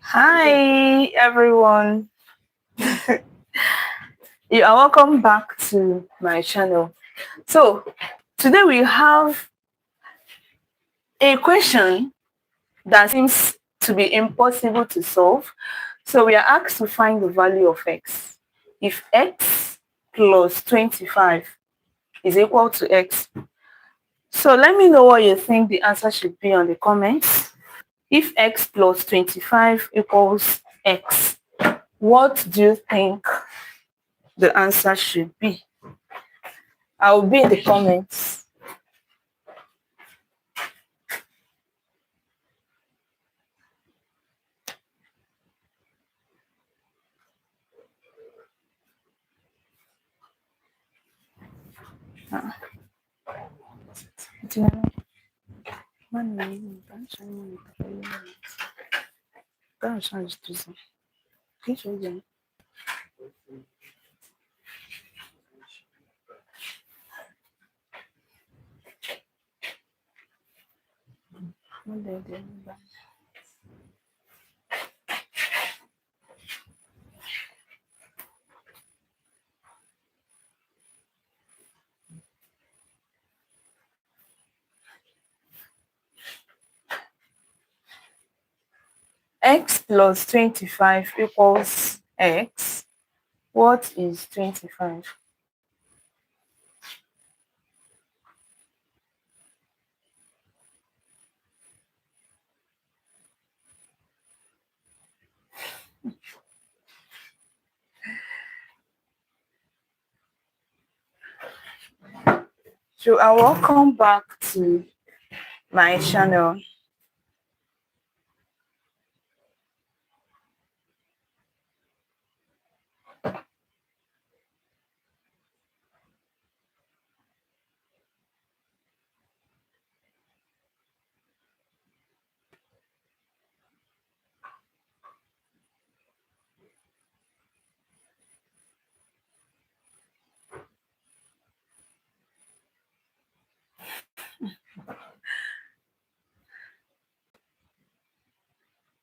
Hi everyone. You are welcome back to my channel. So today we have a question that seems to be impossible to solve. So we are asked to find the value of x. If x plus 25 is equal to x. So let me know what you think the answer should be on the comments. If x plus 25 equals x, what do you think the answer should be? I'll be in the comments. X plus 25 equals x. What is 25? So I welcome back to my channel.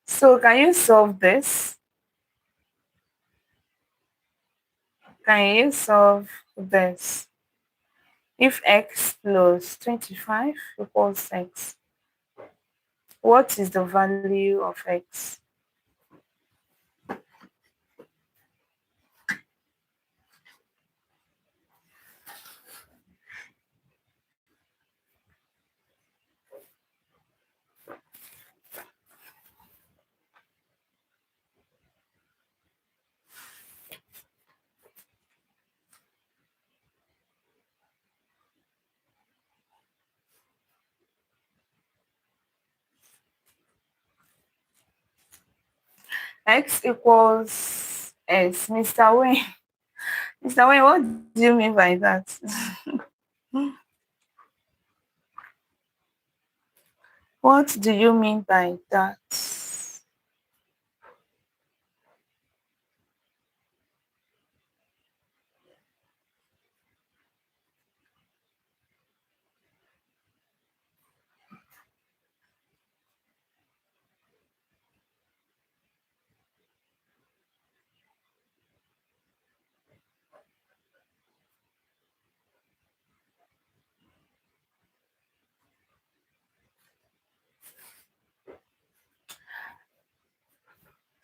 So can you solve this? Can you solve this? If x plus 25 equals x, what is the value of x? X equals s. Mr. Wayne, Mr. Wayne, what do you mean by that? What do you mean by that?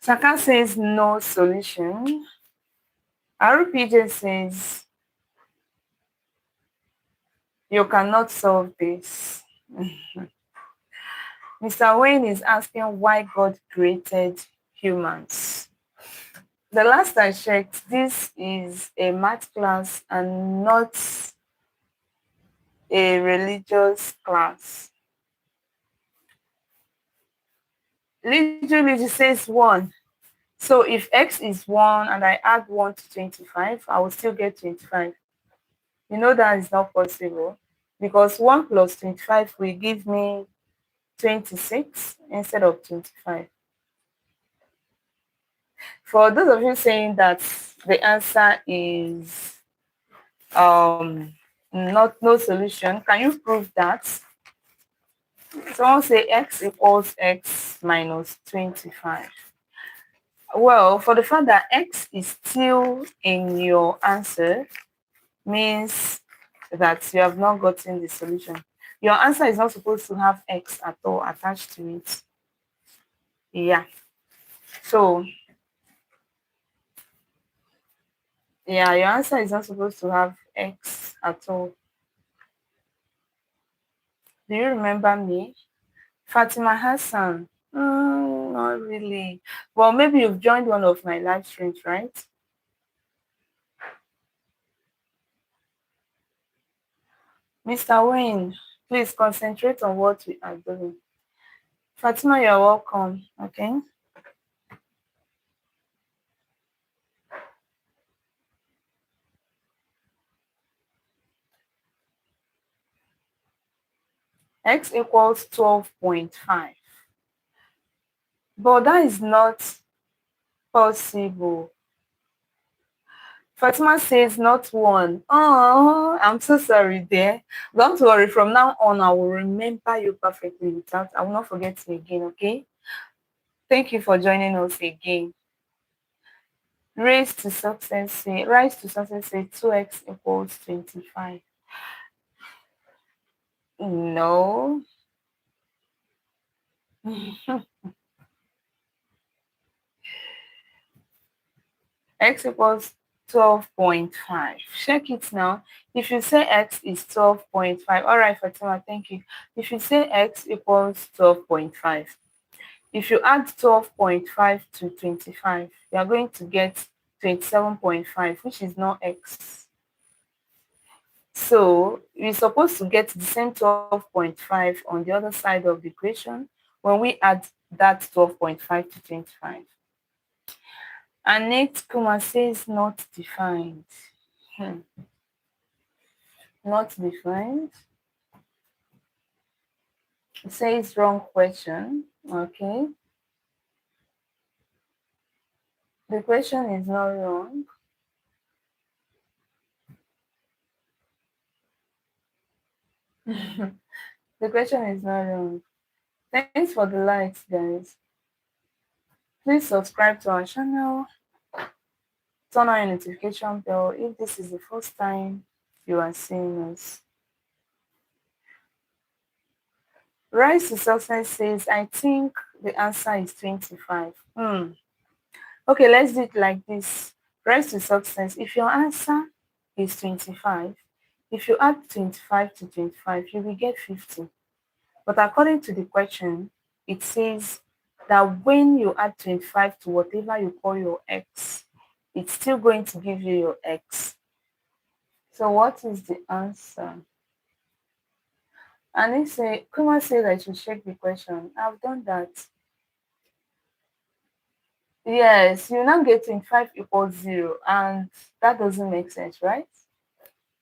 Saka says no solution. RPJ says you cannot solve this. Mr. Wayne is asking why God created humans. The last I checked, this is a math class and not a religious class. Literally, it says 1. So if x is 1 and I add 1 to 25, I will still get 25. You know that is not possible because 1 plus 25 will give me 26 instead of 25. For those of you saying that the answer is not no solution, can you prove that? Someone say x equals x minus 25. Well, for the fact that X is still in your answer means that you have not gotten the solution. Your answer is not supposed to have X at all attached to it. Yeah. So, yeah, your answer is not supposed to have X at all. Do you remember me? Fatima Hassan. Not really. Well, maybe you've joined one of my live streams, right? Mr. Wayne, please concentrate on what we are doing. Fatima, you're welcome. Okay. X equals 12.5. But that is not possible. Fatima says not one. Oh, I'm so sorry there. Don't worry. From now on, I will remember you perfectly without, I will not forget you again, okay? Thank you for joining us again. Rise to success say 2x equals 25. No. X equals 12.5. Check it now. If you say X is 12.5, all right, Fatima, thank you. If you say X equals 12.5, if you add 12.5 to 25, you are going to get 27.5, which is not X. So we're supposed to get the same 12.5 on the other side of the equation when we add that 12.5 to 25. And Nate Kuma says not defined. Hmm. Not defined. It says wrong question. Okay. The question is not wrong. The question is not wrong. Thanks for the likes, guys. Please subscribe to our channel. Turn on your notification bell if this is the first time you are seeing us. Rise to Success says, I think the answer is 25. Okay, let's do it like this. Rise to Success. If your answer is 25, if you add 25 to 25, you will get 50. But according to the question, it says that when you add 25 to whatever you call your X, it's still going to give you your X. So what is the answer? And they say, Kuma said I should check the question. I've done that. Yes, you now get 25 equals 0, and that doesn't make sense, right?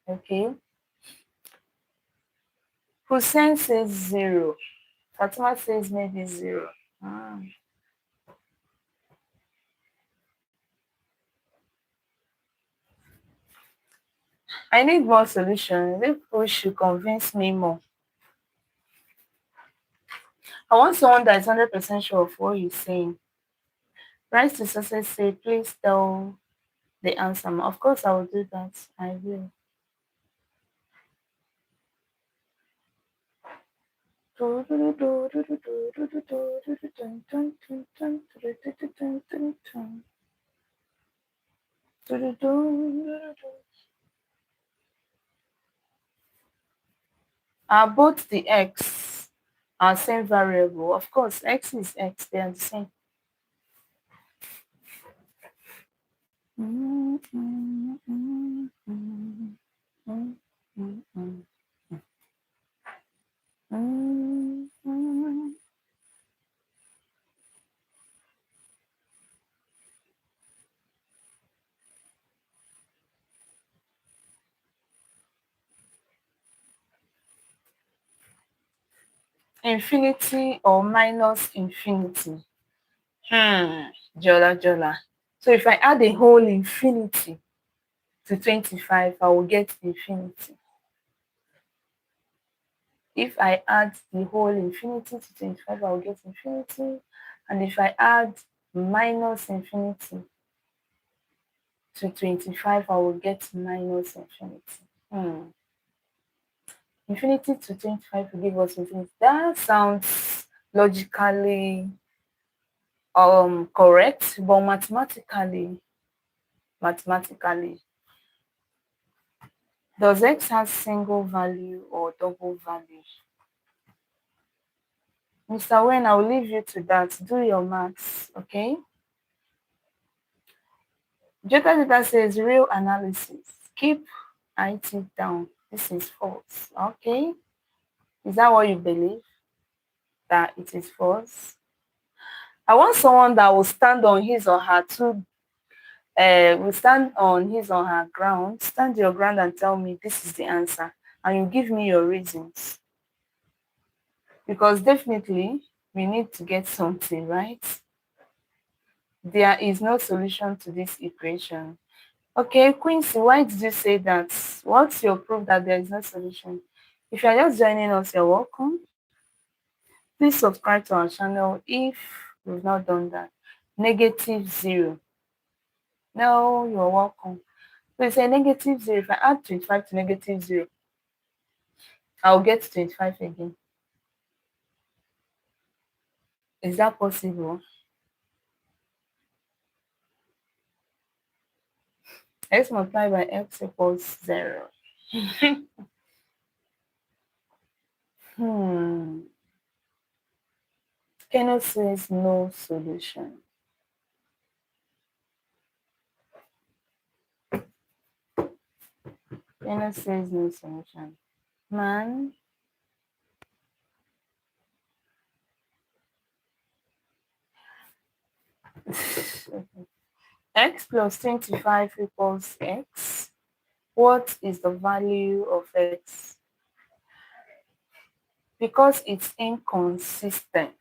Okay. Hussein says 0. Fatima says maybe 0. Ah. I need more solutions. People should convince me more. I want someone that is 100% sure of what he's saying. Rise to Success say, please tell the answer. Of course, I will do that. I will. Are both the X are same variable? Of course, X is X. They are the same. Infinity or minus infinity? Jola. So if I add a whole infinity to 25, I will get infinity. If I add the whole infinity to 25, I will get infinity. And if I add minus infinity to 25, I will get minus infinity. Infinity to 25 will give us infinity. That sounds logically correct, but mathematically, does x have single value or double value? Mr. Wayne, I will leave you to that. Do your maths, okay? Jota Jota says real analysis. Keep IT down. This is false. Okay. Is that what you believe? That it is false? I want someone that will stand on his or her will stand on his or her ground, stand your ground and tell me this is the answer. And you give me your reasons. Because definitely we need to get something, right? There is no solution to this equation. Okay, Quincy, why did you say that? What's your proof that there is no solution? If you're just joining us, you're welcome. Please subscribe to our channel if you've not done that. -0. No, you're welcome. So it's a -0. If I add 25 to -0, I'll get 25 again. Is that possible? X multiplied by x equals 0. Kenneth says no solution. Kenneth says no solution. Man. X plus 25 equals x. What is the value of x? Because it's inconsistent.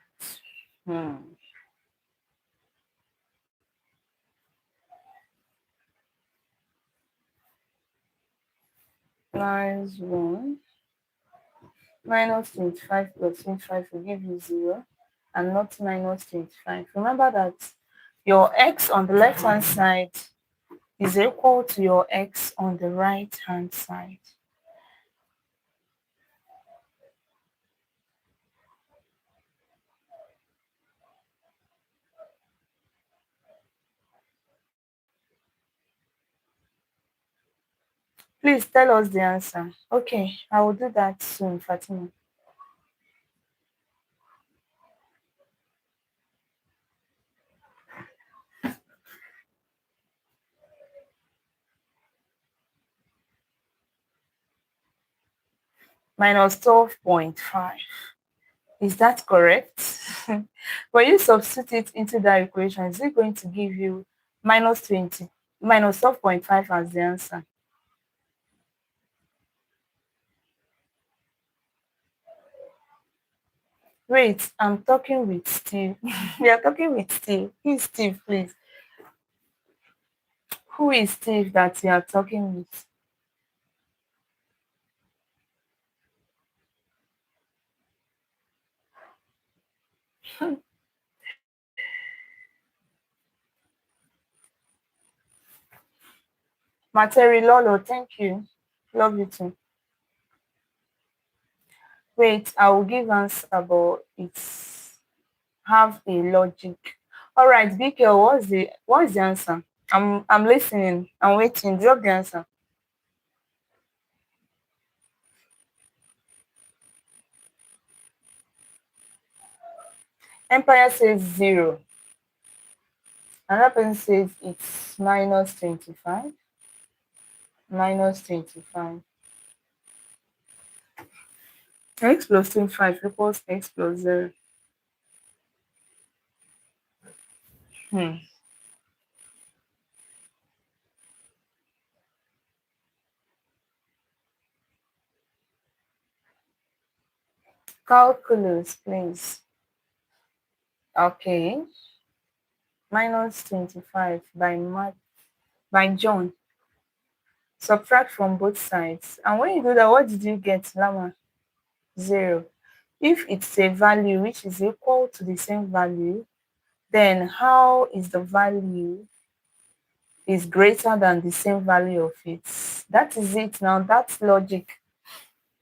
Minus 1 minus 25 plus 25 will give you 0 and not minus 25. Remember that your x on the left hand side is equal to your x on the right hand side. Please tell us the answer. Okay, I will do that soon, Fatima. Minus 12.5. Is that correct? When you substitute it into that equation, is it going to give you minus 20, minus 12.5 as the answer? Wait, I'm talking with Steve. We are talking with Steve. Who is Steve, please? Who is Steve that you are talking with? Materi Lolo, thank you. Love you too. Wait, I will give answer, but it's have a logic. All right, BK, what's the answer? I'm listening. I'm waiting. Drop the answer. Empire says 0. Another person says it's minus 25. Minus 25. X plus 25 equals x plus 0. Calculus, please. Okay. Minus 25 by John. Subtract from both sides. And when you do that, what did you get, Lama? 0. If it's a value which is equal to the same value, then how is the value is greater than the same value of it? That is it now. That's logic.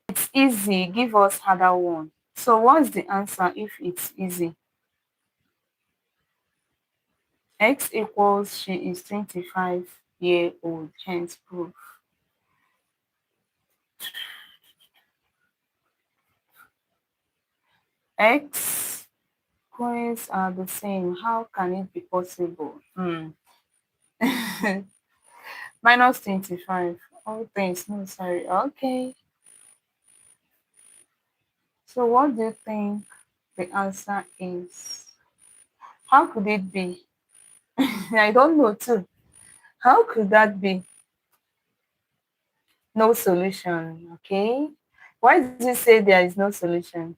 It's easy. Give us harder one. So what's the answer if it's easy? X equals she is 25-year-old, hence proof. X coins are the same. How can it be possible? Minus 25. All things necessary. Okay. So what do you think the answer is? How could it be? I don't know too. How could that be? No solution. Okay. Why did you say there is no solution?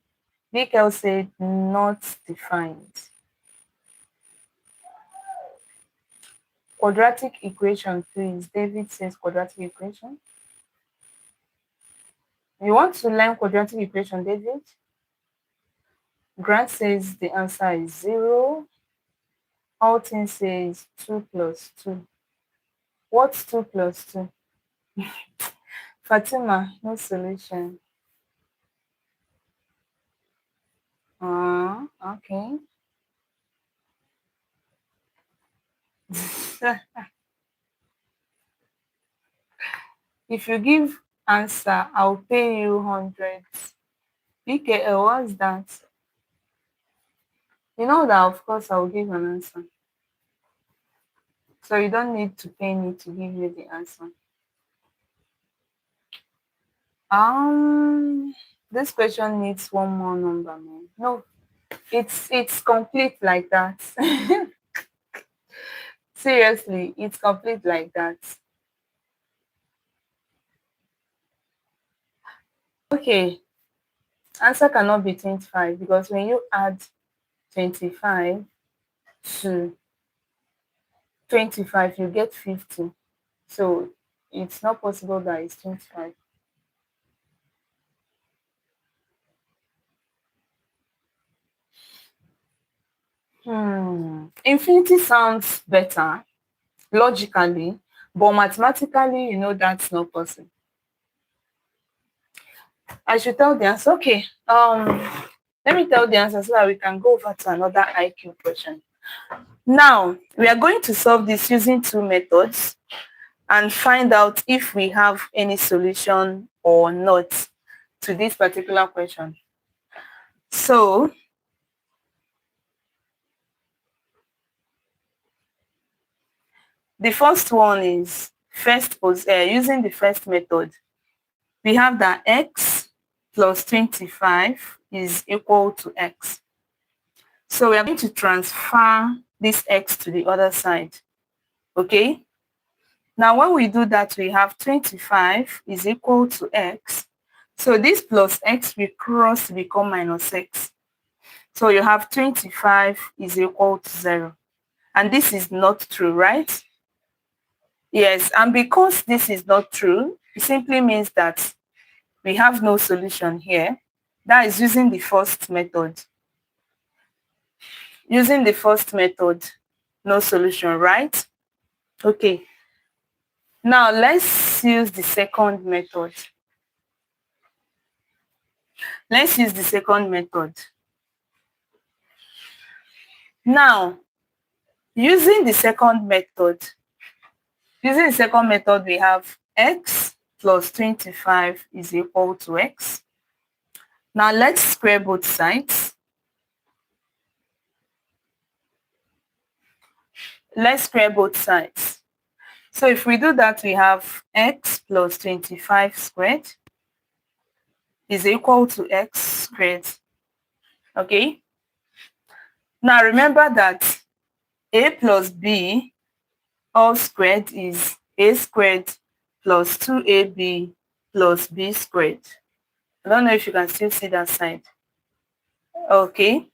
Mikkel said not defined. Quadratic equation, please. David says quadratic equation. You want to learn quadratic equation, David? Grant says the answer is 0. Alton says 2 plus 2. What's 2 plus 2? Fatima, no solution. Okay. If you give answer, I'll pay you 100. BKL, what's that? You know that of course I'll give an answer. So you don't need to pay me to give you the answer. This question needs one more number, man. No, it's complete like that. Seriously, it's complete like that. Okay, answer cannot be 25 because when you add 25 to 25, you get 50. So it's not possible that it's 25. Infinity sounds better logically, but mathematically, you know that's not possible. I should tell the answer. Okay. Let me tell the answer so that we can go over to another IQ question. Now, we are going to solve this using two methods and find out if we have any solution or not to this particular question. So, the first one is using the first method. We have that x plus 25 is equal to x. So we are going to transfer this x to the other side. Okay? Now, when we do that, we have 25 is equal to x. So this plus x will cross to become minus x. So you have 25 is equal to 0. And this is not true, right? Yes, and because this is not true, it simply means that we have no solution here. That is using the first method. Using the first method, no solution, right? Okay. Now let's use the second method. Let's use the second method. Now, using the second method, we have x plus 25 is equal to x. Now let's square both sides. Let's square both sides. So if we do that, we have x plus 25 squared is equal to x squared. Okay? Now remember that a plus b all squared is a squared plus 2ab plus b squared. I don't know if you can still see that side. Okay.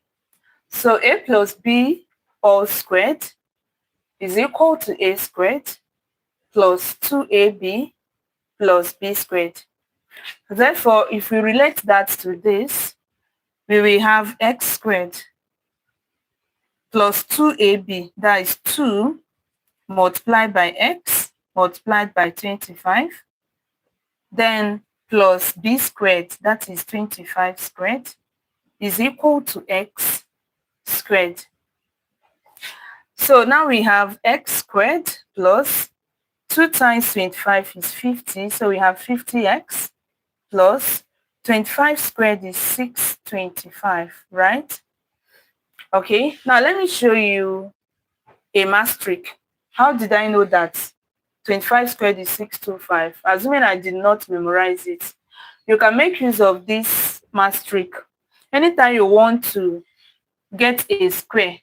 So a plus b all squared is equal to a squared plus 2ab plus b squared. Therefore, if we relate that to this, we will have x squared plus 2ab, that is 2 multiplied by x multiplied by 25, then plus b squared, that is 25 squared, is equal to x squared. So now we have x squared plus 2 times 25 is 50, so we have 50x plus 25 squared is 625, right? Okay, now let me show you a math trick. How did I know that 25 squared is 625? Assuming I did not memorize it, you can make use of this math trick. Anytime you want to get a square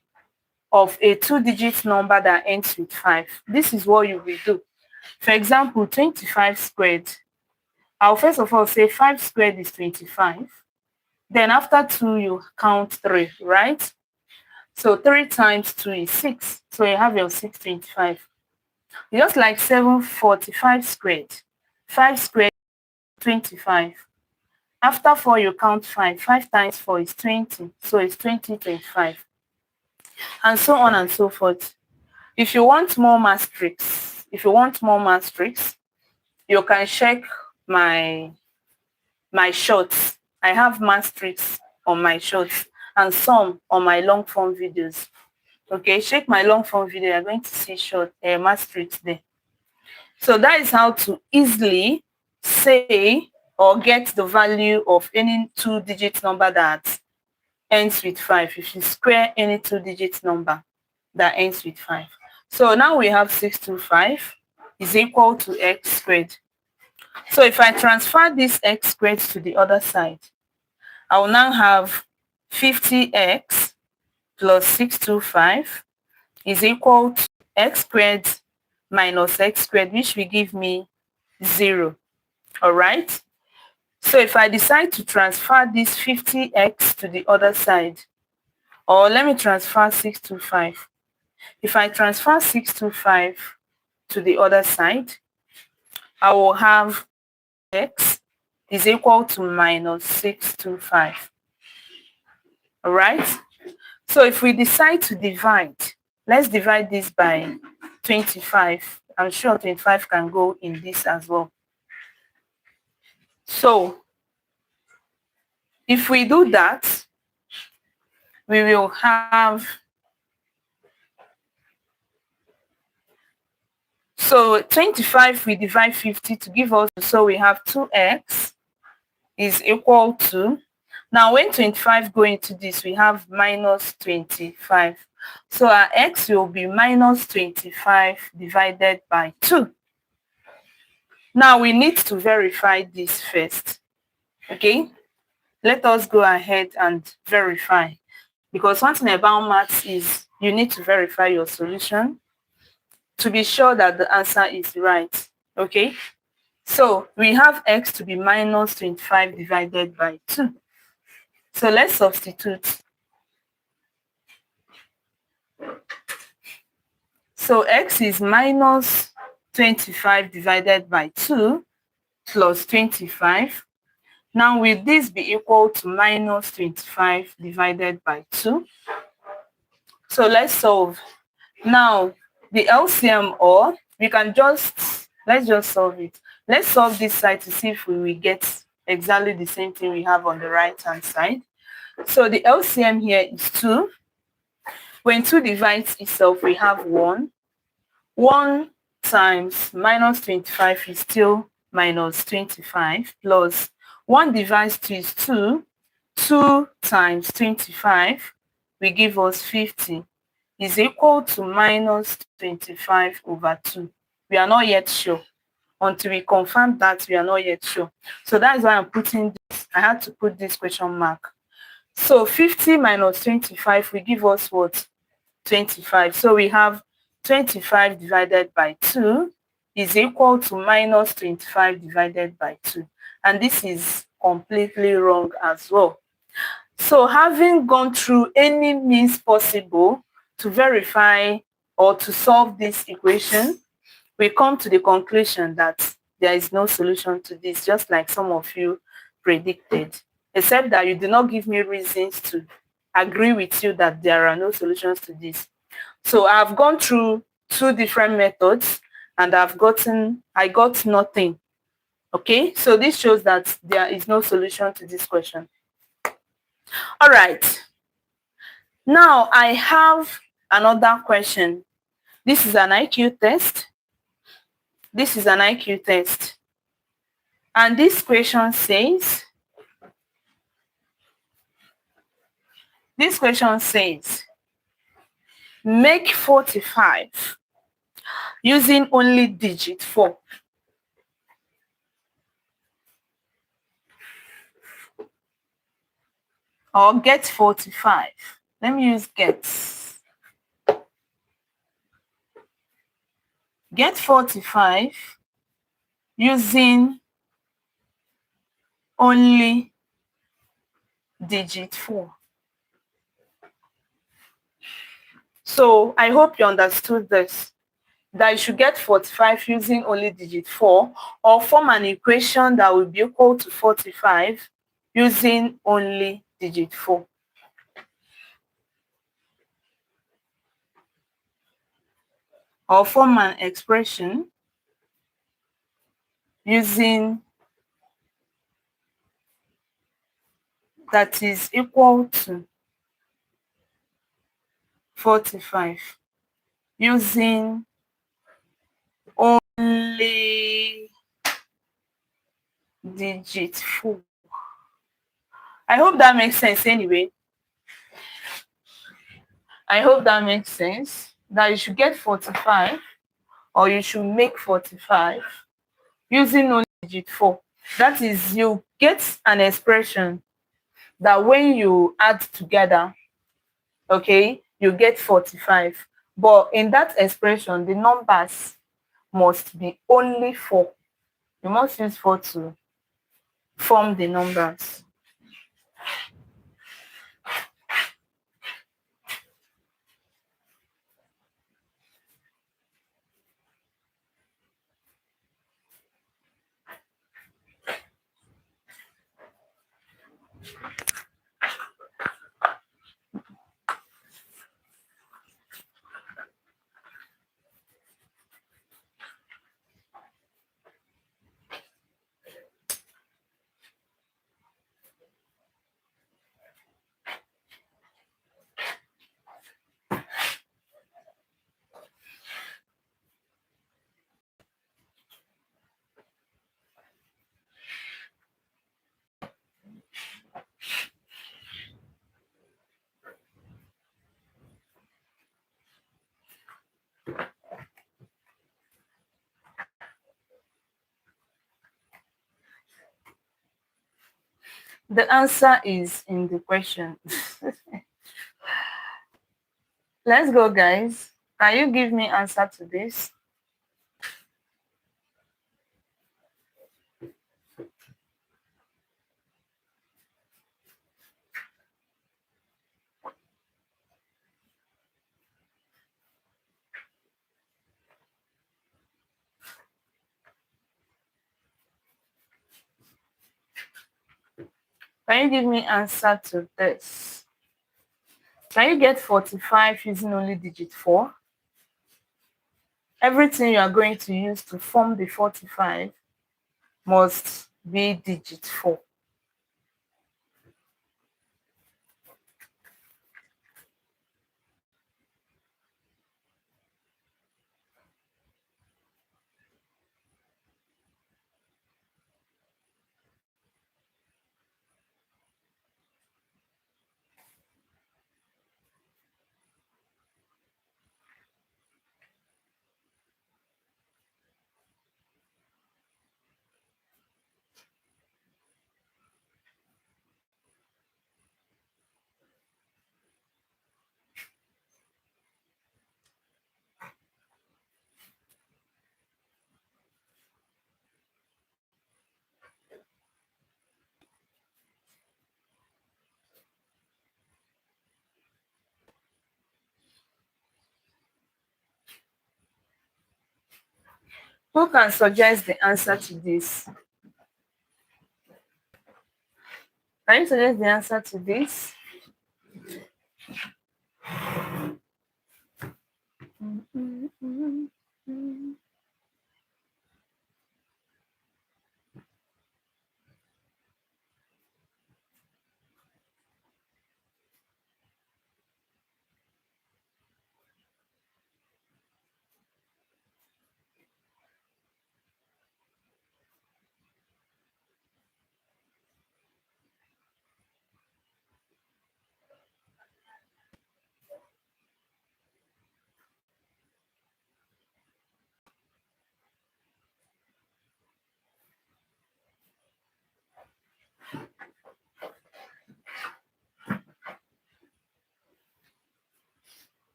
of a 2-digit number that ends with 5, this is what you will do. For example, 25 squared, I'll first of all say 5 squared is 25. Then after 2, you count 3, right? So 3 times 2 is 6. So you have your 625. Just like 745 squared. 5 squared is 25. After 4, you count 5. 5 times 4 is 20. So it's 2025. And so on and so forth. If you want more math tricks, you can check my shorts. I have math tricks on my shorts and some on my long form videos. Okay, check my long form video. You're going to see short math tricks there. So that is how to easily say or get the value of any 2-digit number that ends with 5. If you square any 2-digit number that ends with 5. So now we have 625 is equal to x squared. So if I transfer this x squared to the other side, I will now have 50x plus 625 is equal to x squared minus x squared, which will give me 0. All right. So if I decide to transfer this 50x to the other side, or let me transfer 625. If I transfer 625 to the other side, I will have x is equal to minus 625. All right. So if we decide to divide, let's divide this by 25. I'm sure 25 can go in this as well. So if we do that, we will have, so 25 we divide 50 to give us, so we have 2x is equal to, now when 25 go into this, we have minus 25. So our x will be minus 25 divided by 2. Now we need to verify this first. Okay, let us go ahead and verify, because one thing about maths is you need to verify your solution to be sure that the answer is right. Okay, so we have x to be minus 25 divided by 2. So let's substitute. So x is minus 25 divided by 2 plus 25. Now will this be equal to minus 25 divided by 2? So let's solve. Now the LCM, or we can let's just solve it. Let's solve this side to see if we will get exactly the same thing we have on the right hand side. So the LCM here is 2. When 2 divides itself, we have 1. 1 times minus 25 is still minus 25, plus 1 divides 2 is 2. 2 times 25 will give us 50 is equal to minus 25 over 2. We are not yet sure. Until we confirm that, we are not yet sure. So that is why I'm putting this. I had to put this question mark. So 50 minus 25 will give us what? 25. So we have 25 divided by 2 is equal to minus 25 divided by 2. And this is completely wrong as well. So having gone through any means possible to verify or to solve this equation, we come to the conclusion that there is no solution to this, just like some of you predicted, except that you did not give me reasons to agree with you that there are no solutions to this. So I've gone through two different methods and I got nothing. Okay, so this shows that there is no solution to this question. All right, now I have another question. This is an IQ test. This is an IQ test. And this question says, make 45 using only digit 4. Or get 45. Let me use get. Get 45 using only digit 4. So I hope you understood this, that you should get 45 using only digit 4, or form an equation that will be equal to 45 using only digit 4. Or form an expression using that is equal to 45 using only digit 4. I hope that makes sense anyway. I hope that makes sense, that you should get 45, or you should make 45 using only digit 4. That is, you get an expression that when you add together, okay, you get 45. But in that expression, the numbers must be only 4. You must use 4 to form the numbers. The answer is in the question. Let's go, guys. Can you give me answer to this? Can you give me answer to this? Can you get 45 using only digit 4? Everything you are going to use to form the 45 must be digit 4. Who can suggest the answer to this? Can you suggest the answer to this?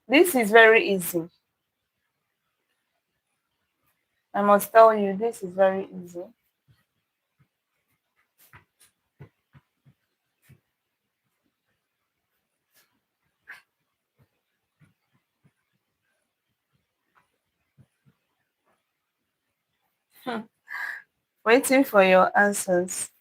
This is very easy. I must tell you, this is very easy. Waiting for your answers.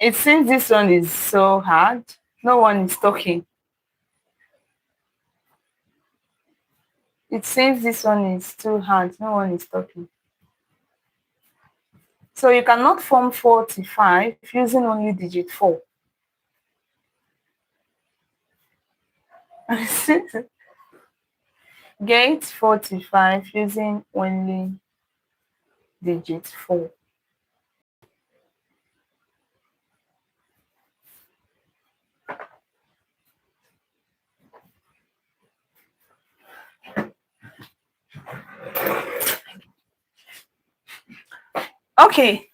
It seems this one is so hard. No one is talking. It seems this one is too hard. No one is talking. So you cannot form 45 using only digit 4. Get 45 using only digit 4. Okay,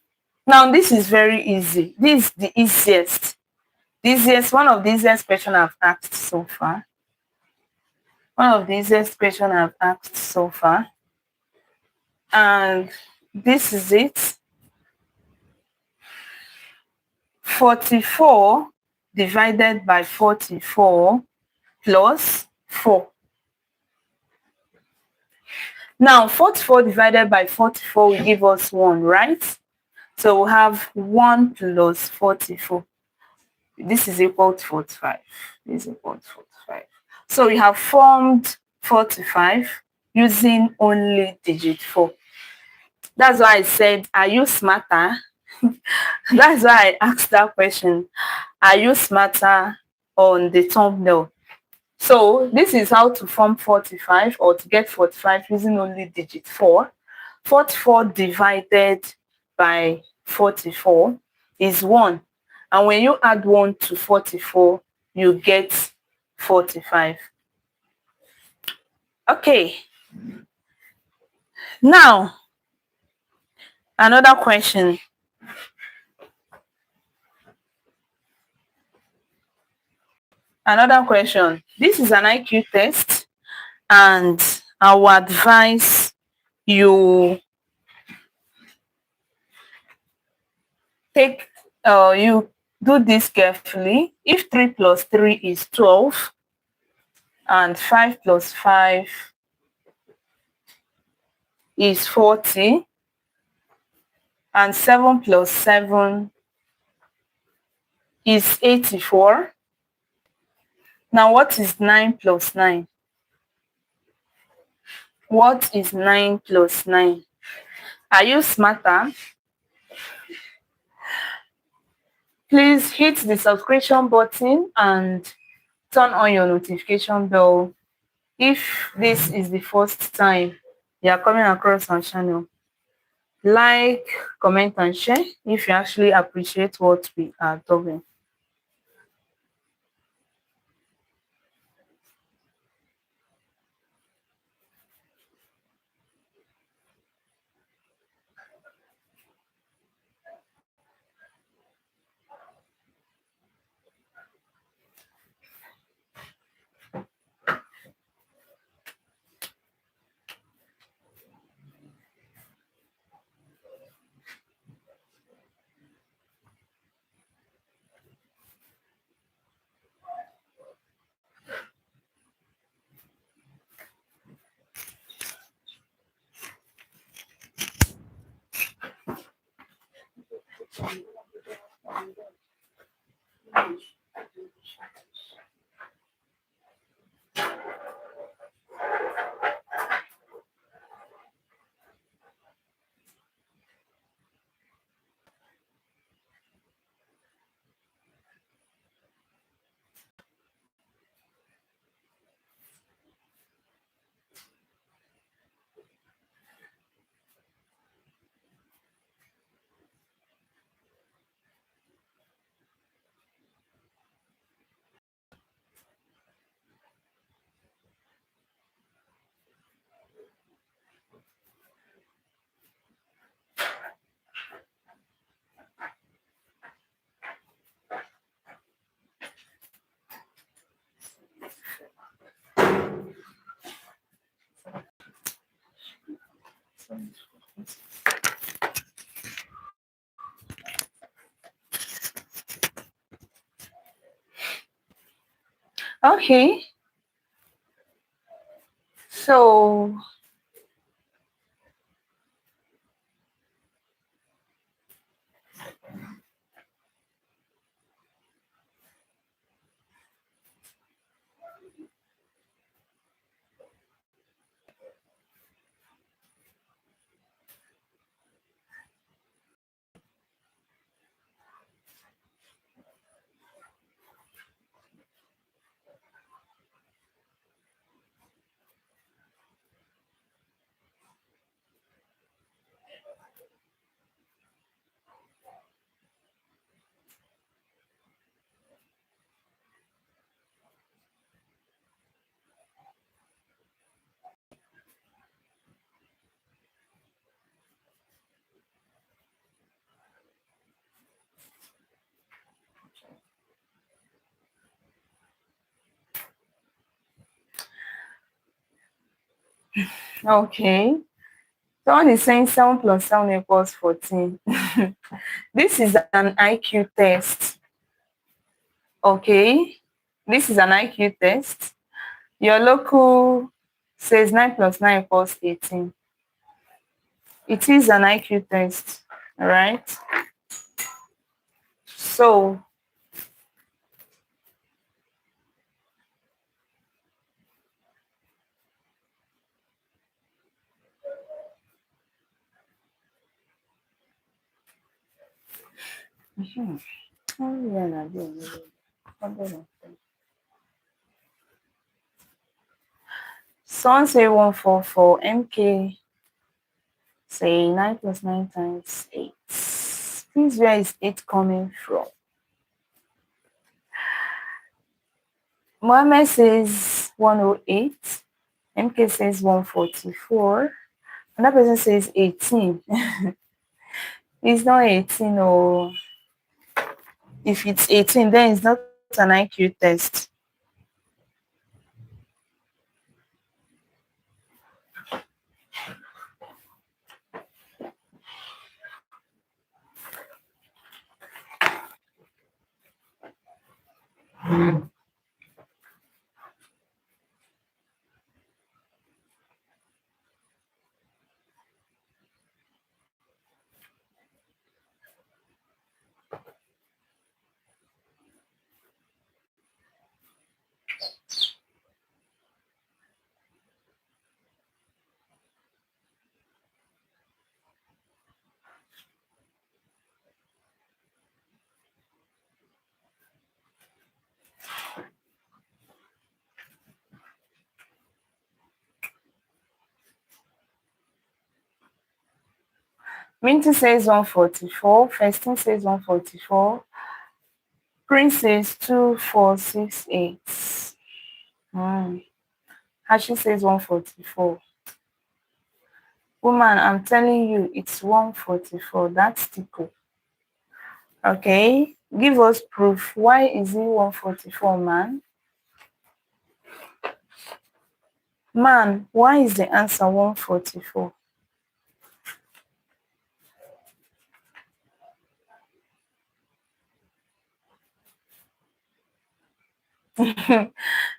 now this is very easy. This is the easiest. One of the easiest questions I've asked so far. And this is it. 44 divided by 44 plus 4. Now, 44 divided by 44 will give us 1, right? So we'll have 1 plus 44. This is equal to 45. This is equal to 45. So we have formed 45 using only digit 4. That's why I said, are you smarter? That's why I asked that question. Are you smarter on the thumbnail? So this is how to form 45 or to get 45 using only digit 4. 44 divided by 44 is 1. And when you add 1 to 44, you get 45. Okay. Now, another question. This is an IQ test, and I will advise you you do this carefully. If 3 plus 3 is 12, and 5 plus 5 is 40, and 7 plus 7 is 84. Now, what is 9 plus 9? What is 9 plus 9? Are you smarter? Please hit the subscription button and turn on your notification bell if this is the first time you are coming across our channel. Like, comment, and share if you actually appreciate what we are doing. Okay, so okay. Someone is saying 7 plus 7 equals 14. This is an IQ test. Okay. This is an IQ test. Your local says 9 plus 9 equals 18. It is an IQ test. All right. So, oh, yeah, no, someone say 144. MK say 9 plus 9 times 8. Please, where is 8 coming from? Mohammed says 108. MK says 144. Another person says 18. It's not 18, or if it's 18, then it's not an IQ test. Minty says 144. Festin says 144. Prince says 2468. Hashi says 144. Woman, I'm telling you, it's 144. That's Tico. Okay, give us proof. Why is it 144, man? Man, why is the answer 144?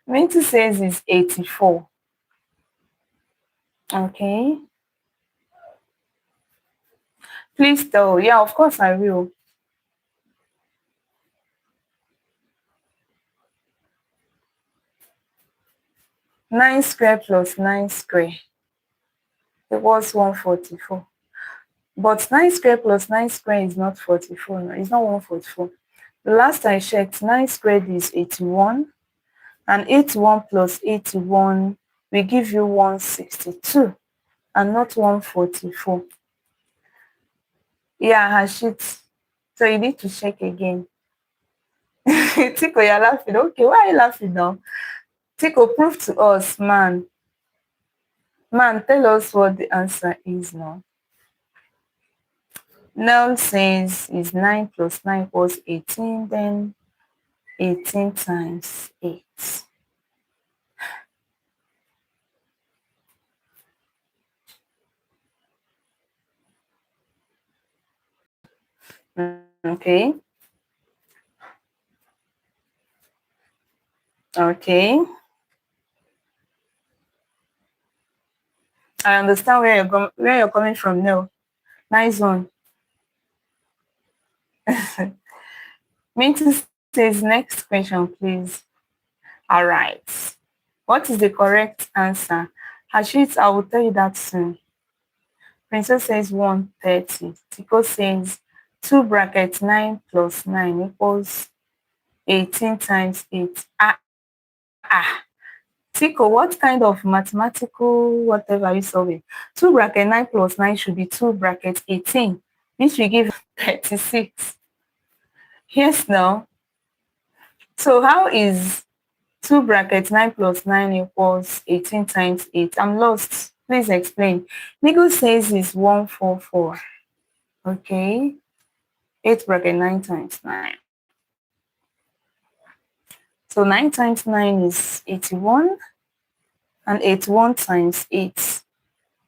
Minty says it's 84. Okay. Please tell. Yeah, of course I will. 9 square plus 9 square equals 144. But 9 square plus 9 square is not 44. No, it's not 144. The last I checked, 9 squared is 81. And 81 plus 81 will give you 162 and not 144. Yeah, Hashit. So you need to check again. Tico, you're laughing. Okay, why are you laughing now? Tico, prove to us, man. Man, tell us what the answer is now. Nell says is 9 plus 9 equals 18, then 18 times 8. Okay. Okay. I understand where you're coming from now. Nice one. Minty says next question, please. All right. What is the correct answer? Hashit, I will tell you that soon. Princess says 130. Tico says 2 brackets 9 plus 9 equals 18 times 8. Tico, what kind of mathematical whatever are you solving? 2 bracket 9 plus 9 should be 2 bracket 18, which will give 36. Yes, now. So how is 2 brackets 9 plus 9 equals 18 times 8? I'm lost. Please explain. Nigo says it's 144. Okay. 8 bracket 9 times 9. So 9 times 9 is 81. And 81 times 8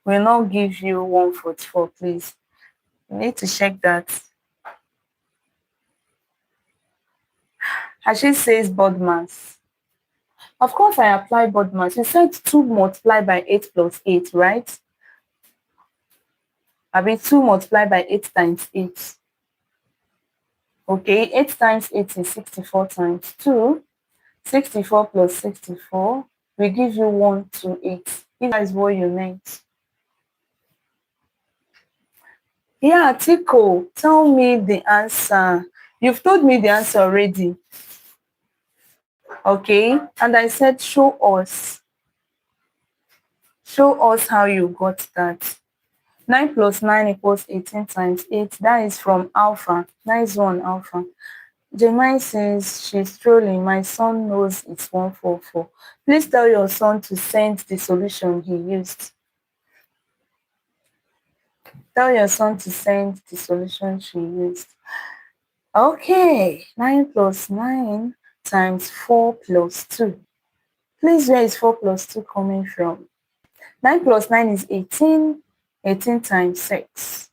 will not give you 144, please. You need to check that. Hashi says board mass. Of course, I apply board mass. You said 2 multiplied by 8 plus 8, right? I mean 2 multiplied by 8 times 8. Okay, 8 times 8 is 64 times 2. 64 plus 64 will give you 128. If that is what you meant. Yeah, Tico, tell me the answer. You've told me the answer already. Okay, and I said show us. Show us how you got that. 9 plus 9 equals 18 times 8. That is from Alpha. Nice one, Alpha. Jemai says she's trolling. My son knows it's 144. Please tell your son to send the solution he used. Tell your son to send the solution she used. Okay, 9 plus 9 times 4 plus 2. Please, where is 4 plus 2 coming from? 9 plus 9 is 18. 18 times 6.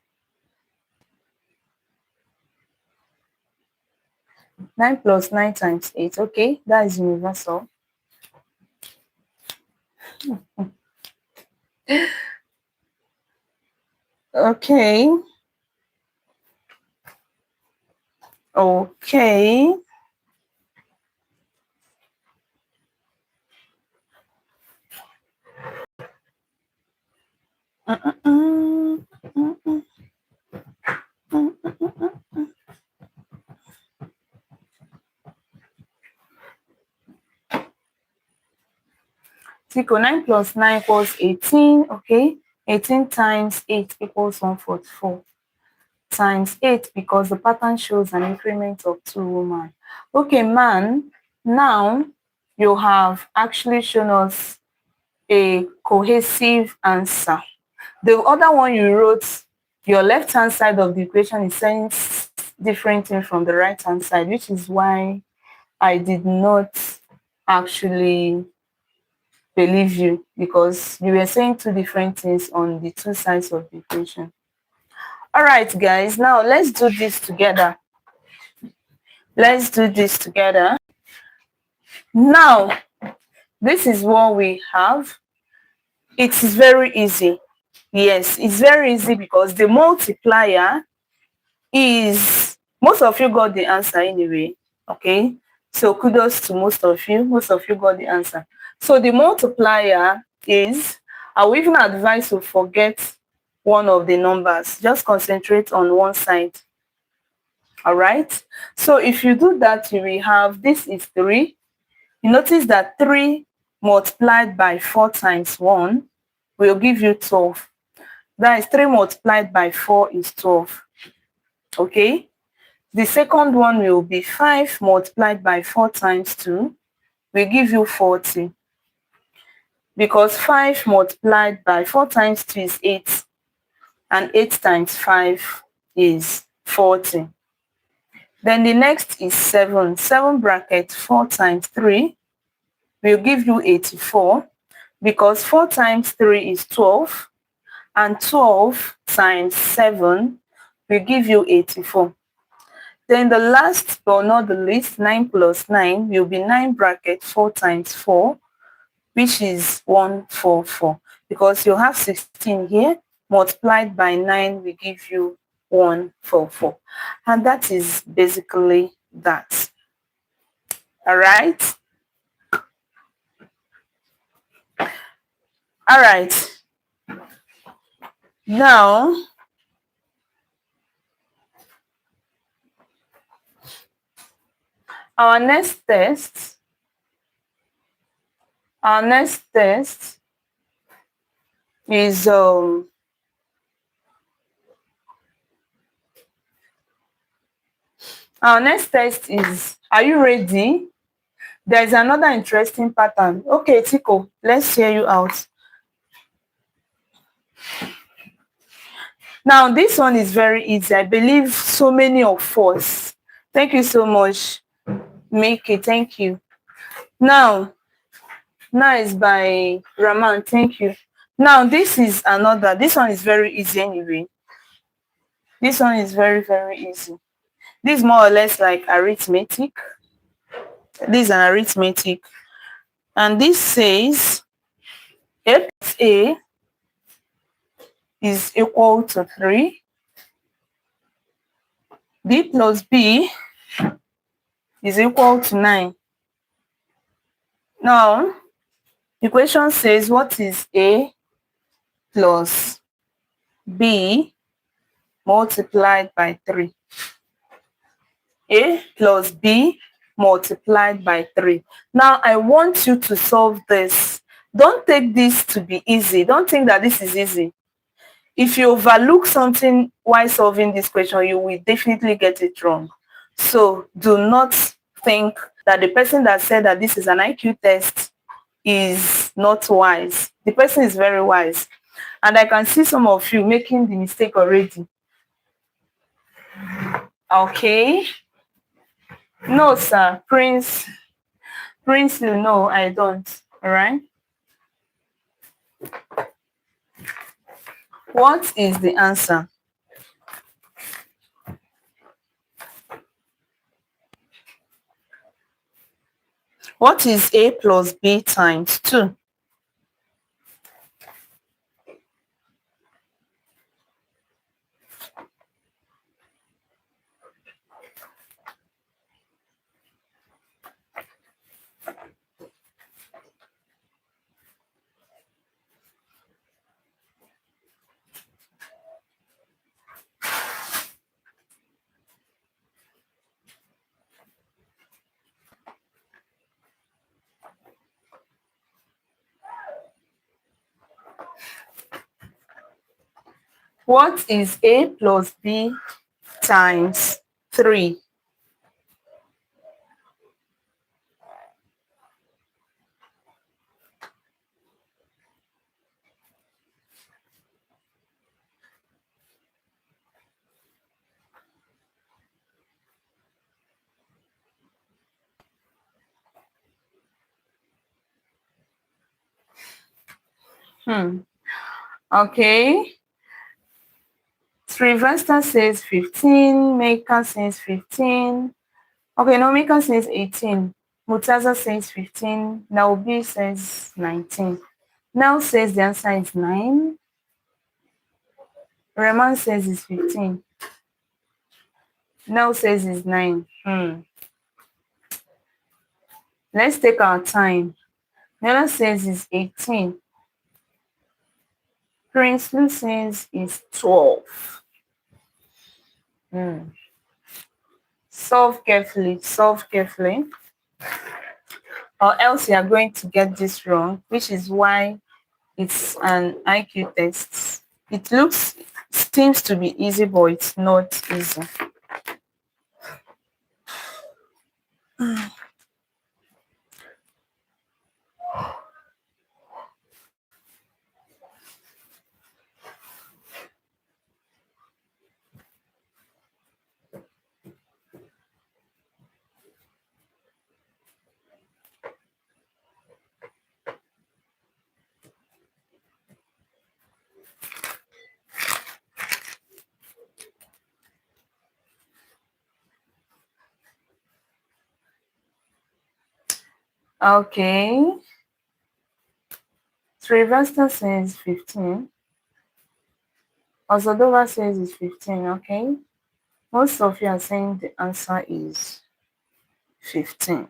9 plus 9 times 8. Okay, that is universal. Okay. Okay. Tico, 9 plus 9 equals 18. Okay. 18 times 8 equals 144. times 8 because the pattern shows an increment of 2 women. Okay, man, now you have actually shown us a cohesive answer. The other one you wrote, your left-hand side of the equation is saying different thing from the right-hand side, which is why I did not actually believe you, because you were saying two different things on the two sides of the equation. All right, guys, now let's do this together. Let's do this together. Now, this is what we have. It is very easy. Yes, it's very easy because the multiplier is, most of you got the answer anyway, okay? So kudos to most of you got the answer. So the multiplier is, I will even advise to forget one of the numbers, just concentrate on one side. All right, so if you do that, you will have, this is 3. You notice that 3 multiplied by 4 times 1 will give you 12. That is 3 multiplied by 4 is 12. Okay, the second one will be 5 multiplied by 4 times 2 will give you 40. Because 5 multiplied by 4 times 2 is 8. And 8 times 5 is 40. Then the next is 7. 7 bracket 4 times 3 will give you 84. Because 4 times 3 is 12. And 12 times 7 will give you 84. Then the last but not the least, 9 plus 9 will be 9 bracket 4 times 4, which is 144. Because you have 16 here, multiplied by 9 will give you 144. And that is basically that. All right? All right. Now, our next test is are you ready? There is another interesting pattern. Okay, Tiko, let's hear you out. Now, this one is very easy. I believe so many of us. Thank you so much, Mickey. Thank you. Now is by Raman. Thank you. Now, this is another. This one is very easy anyway. This one is very, very easy. This is more or less like arithmetic. This is an arithmetic. And this says A plus A is equal to 3. B plus B is equal to 9. Now, the question says, what is A plus B multiplied by 3? A plus B multiplied by 3. Now, I want you to solve this. Don't take this to be easy. Don't think that this is easy. If you overlook something while solving this question, you will definitely get it wrong. So do not think that the person that said that this is an IQ test is not wise. The person is very wise. And I can see some of you making the mistake already. Okay. No, sir. Prince, no, I don't. All right. What is the answer? What is A plus B times 2? What is A plus B times 3. Okay. Sylvester says 15. Maker says 15. Okay, no, Maker says 18. Mutaza says 15. Naobi says 19. Now says the answer is 9. Reman says it's 15. Now says it's 9. Let's take our time. Nella says it's 18. Prince Lou says it's 12. Solve carefully, or else you are going to get this wrong, which is why it's an IQ test. It seems to be easy, but it's not easy. Okay. Sylvester says 15. Ozodova says it's 15, okay? Most of you are saying the answer is 15.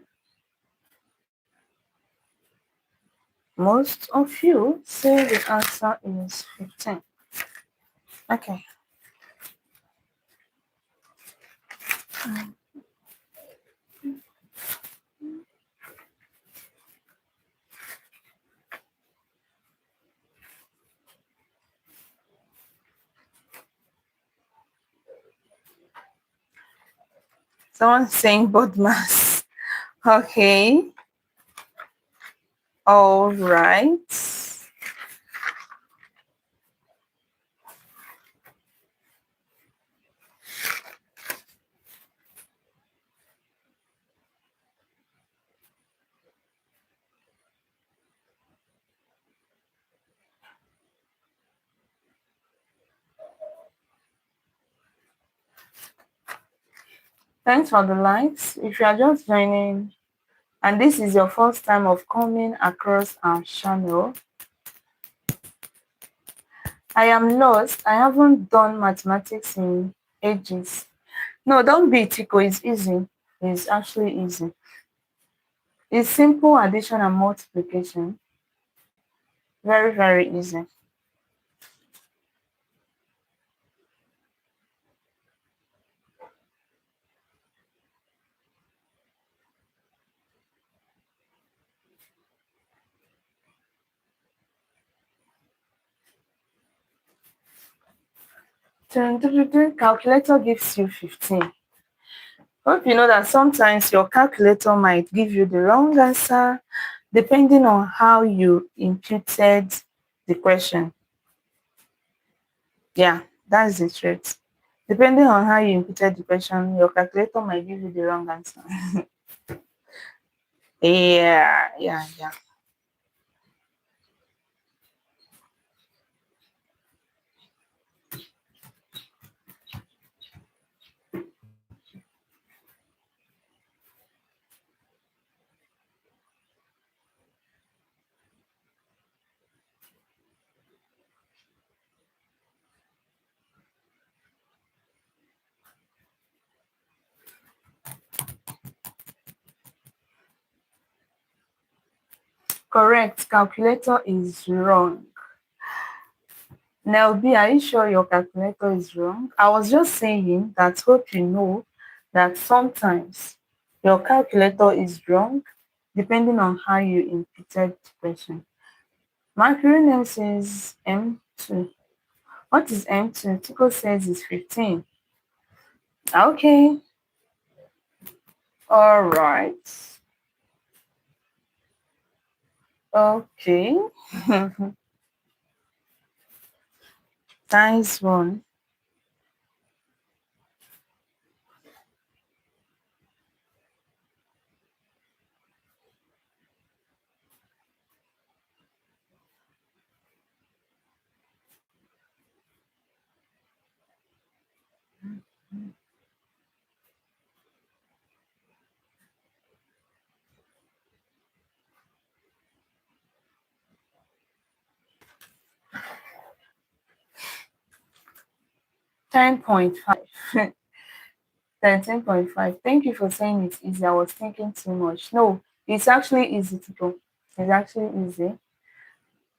Most of you say the answer is 15. Okay. Someone saying both mass. Okay. All right. Thanks for the likes. If you are just joining and this is your first time of coming across our channel, I am lost. I haven't done mathematics in ages. No, don't be Tico. It's easy. It's actually easy. It's simple addition and multiplication. Very, very easy. Calculator gives you 15. Hope you know that sometimes your calculator might give you the wrong answer depending on how you imputed the question. Yeah, that's the truth. Depending on how you imputed the question, your calculator might give you the wrong answer. Yeah. Correct. Calculator is wrong. Now, B, are you sure your calculator is wrong? I was just saying that hope you know that sometimes your calculator is wrong depending on how you inputted the question. My current name says M2. What is M2? Tico says it's 15. Okay. All right. Okay. Nice one. 10.5. 13.5. Thank you for saying it's easy. I was thinking too much. No, it's actually easy to do. It's actually easy.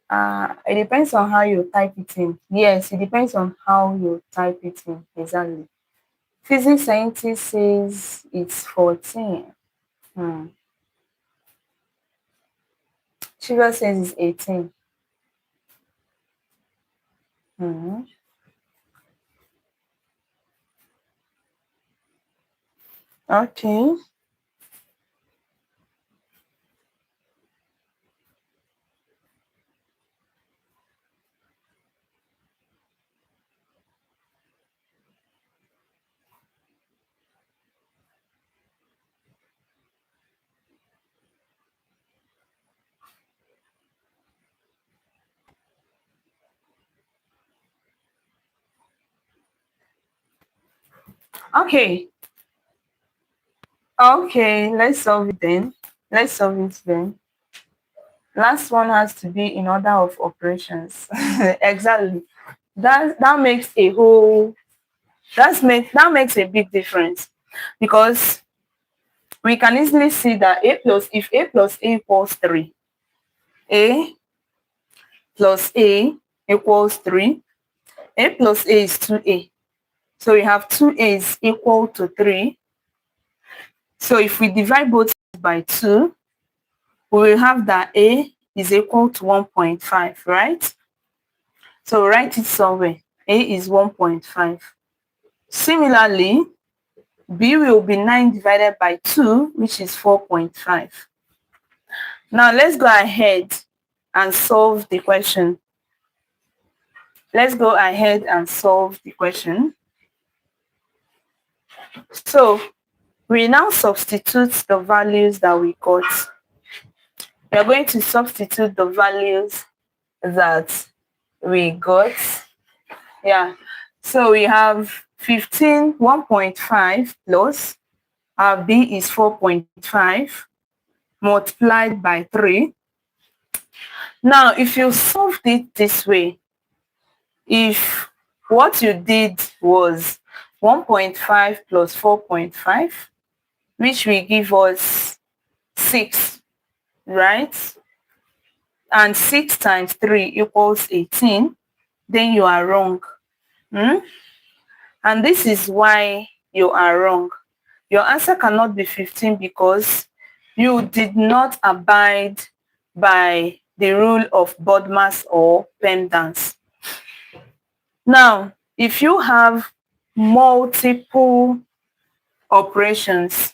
It depends on how you type it in. Yes, it depends on how you type it in. Exactly. Physics scientist says it's 14. Hmm. Sugar says it's 18. Hmm. Okay. Okay. Okay. Let's solve it then. Let's solve it then. Last one has to be in order of operations. Exactly. That makes a whole that makes a big difference because we can easily see that a plus a equals 3, a plus a equals 3, a plus a is 2a. So we have 2a is equal to 3. So if we divide both sides by 2, we will have that a is equal to 1.5, right? So write it somewhere. A is 1.5. Similarly, b will be 9 divided by 2, which is 4.5. Now let's go ahead and solve the question. Let's go ahead and solve the question. So we now substitute the values that we got. We are going to substitute the values that we got. Yeah. So we have 15, 1.5 plus our b is 4.5 multiplied by 3. Now, if you solved it this way, if what you did was 1.5 plus 4.5, which will give us 6, right? And 6 times 3 equals 18, then you are wrong. Hmm? And this is why you are wrong. Your answer cannot be 15 because you did not abide by the rule of BODMAS or pendants. Now, if you have multiple operators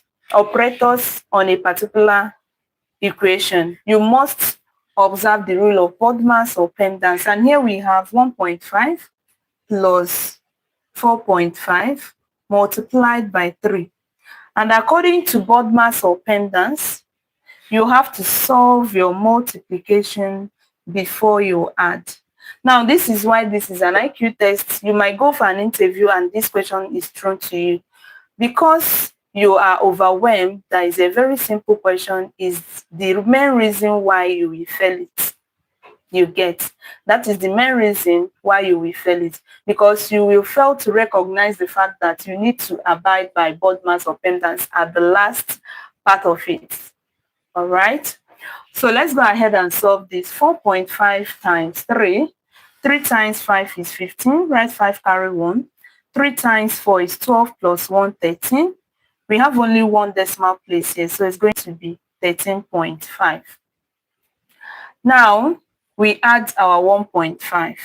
on a particular equation, you must observe the rule of BODMAS or pendants. And here we have 1.5 plus 4.5 multiplied by 3. And according to BODMAS or pendants, you have to solve your multiplication before you add. Now, this is why this is an IQ test. You might go for an interview and this question is thrown to you. Because you are overwhelmed, that is a very simple question, is the main reason why you will fail it. You get. That is the main reason why you will fail it. Because you will fail to recognize the fact that you need to abide by BODMAS or pendants at the last part of it. All right. So let's go ahead and solve this. 4.5 times 3. 3 times 5 is 15. Write 5 carry 1. 3 times 4 is 12 plus 1, 13. We have only one decimal place here, so it's going to be 13.5. Now, we add our 1.5.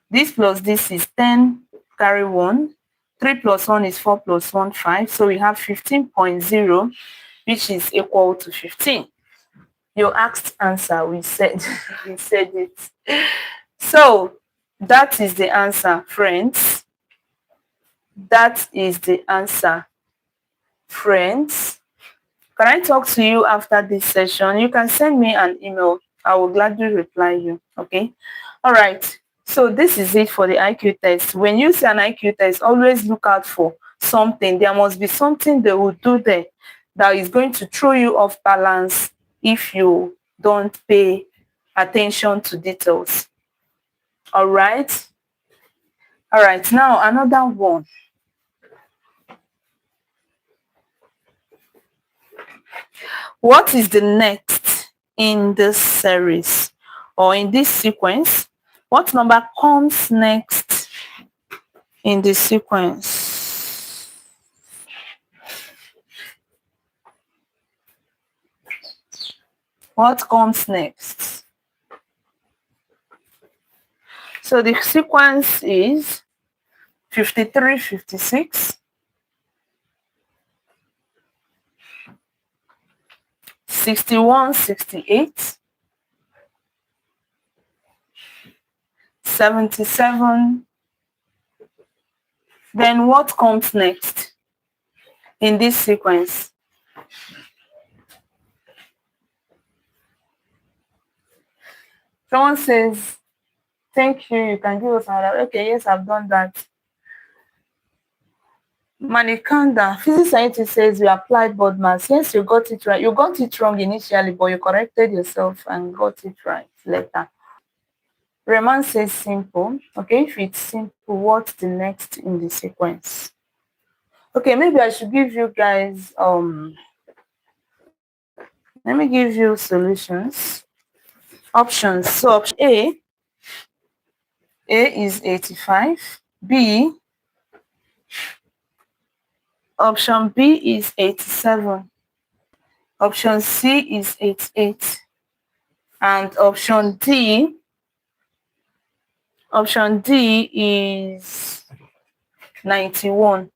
This plus this is 10 carry 1. 3 plus 1 is 4 plus 1, 5. So we have 15.0, which is equal to 15. You asked answer, we said, we said it. So that is the answer, friends. That is the answer, friends. Can I talk to you after this session? You can send me an email. I will gladly reply you. Okay. All right. So this is it for the IQ test. When you see an IQ test, always look out for something. There must be something they will do there that is going to throw you off balance if you don't pay attention to details. All right. All right. Now another one. What is the next in this series or in this sequence? What number comes next in the sequence? What comes next? So the sequence is 53, 56, 61, 68, 77. Then what comes next in this sequence? Someone says, thank you, you can give us another. Okay, yes, I've done that. Manikanda, physics scientist says you applied board mass. Yes, you got it right. You got it wrong initially, but you corrected yourself and got it right later. Reman says simple. Okay, if it's simple, what's the next in the sequence? Okay, maybe I should give you guys let me give you solutions. Options. So option A is 85. Option B is 87. Option C is 88. And option D is 91.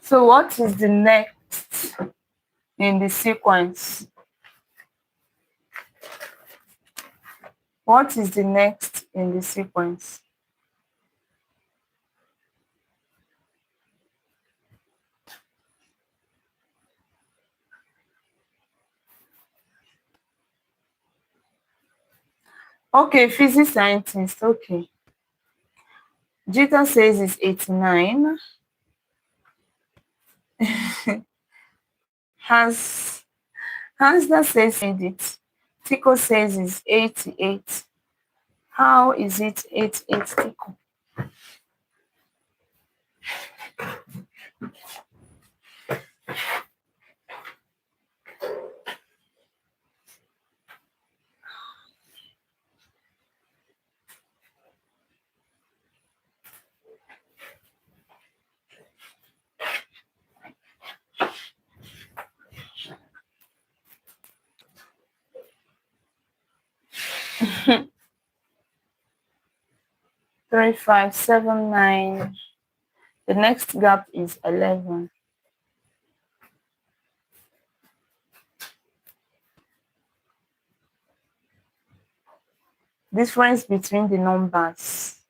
So what is the next in the sequence? What is the next in the sequence? Okay, physics scientist. Okay. Jita says it's 89. Hansda says it. Tico says it's 88. How is it 88, Tico? Three, 5, 7, 9. The next gap is 11. Difference between the numbers.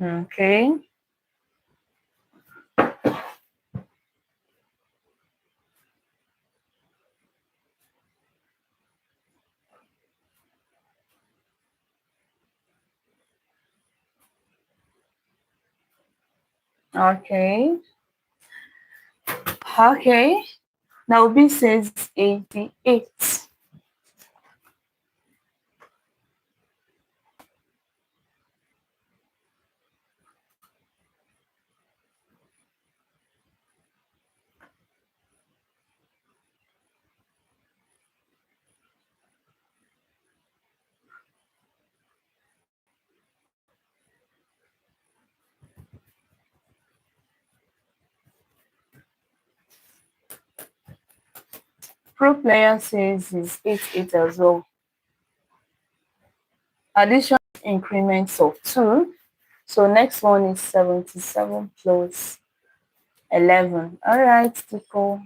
Okay. Okay. Okay. Now B says 88. Pro player says it's 88 as well. Addition increments of 2. So next one is 77 plus 11. All right, people.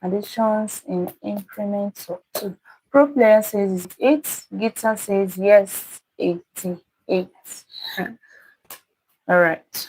Additions in increments of 2. Pro player says 8. Guitar says yes, 88. All right.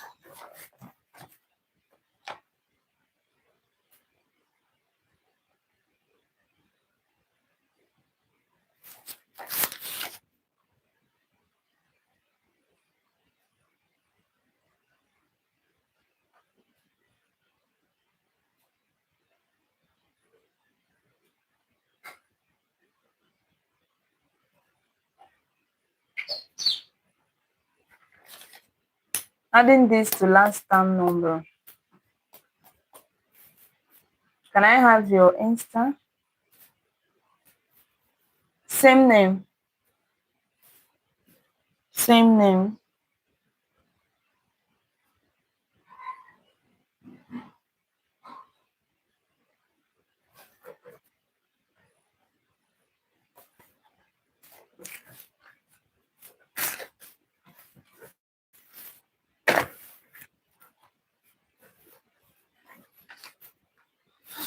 Adding this to last term number. Can I have your Insta? Same name. Same name.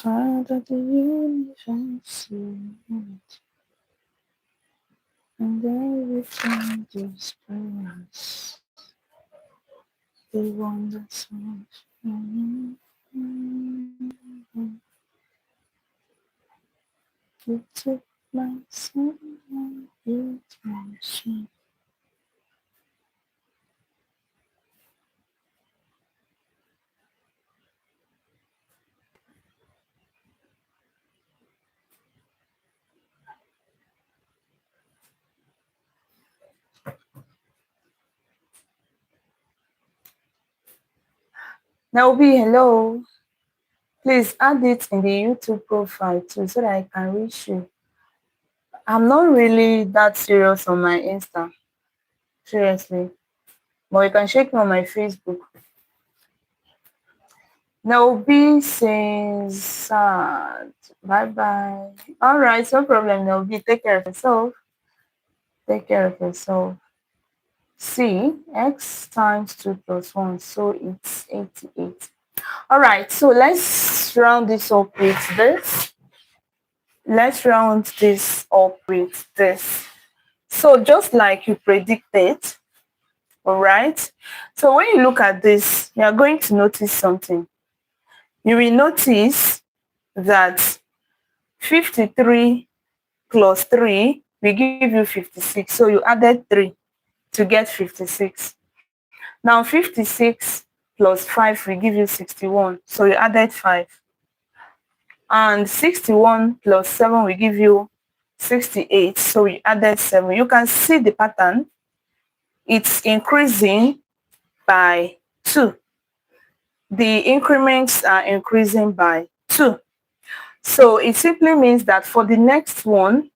Father, the universe, and everything just praise the wonders of you. You took my sin and you my shame. Naobi, hello. Please add it in the YouTube profile too so that I can reach you. I'm not really that serious on my Insta. Seriously. But you can check me on my Facebook. Naobi says sad. Bye bye. Alright, no problem, Naobi. Take care of yourself. Take care of yourself. See, x times 2 plus 1, so it's 88. Alright, so let's round this up with this. Let's round this up with this. So just like you predicted, all right? So when you look at this, you are going to notice something. You will notice that 53 plus 3 will give you 56. So you added 3 to get 56. Now 56 plus 5 will give you 61. So you added 5. And 61 plus 7 will give you 68. So you added 7. You can see the pattern. It's increasing by 2. The increments are increasing by 2. So it simply means that for the next one,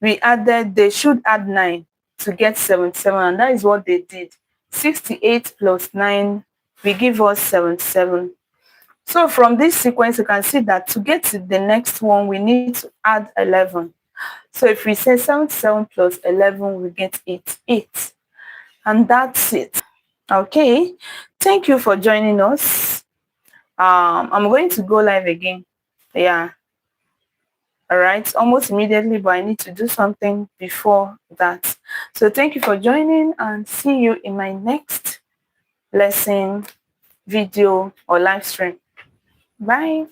they should add 9 to get 77, and that is what they did. 68 plus 9 will give us 77. So from this sequence, you can see that to get to the next one, we need to add 11. So if we say 77 plus 11, we get 88. And that's it. Okay. Thank you for joining us. I'm going to go live again. Yeah. All right. Almost immediately, but I need to do something before that. So thank you for joining, and see you in my next lesson, video, or live stream. Bye.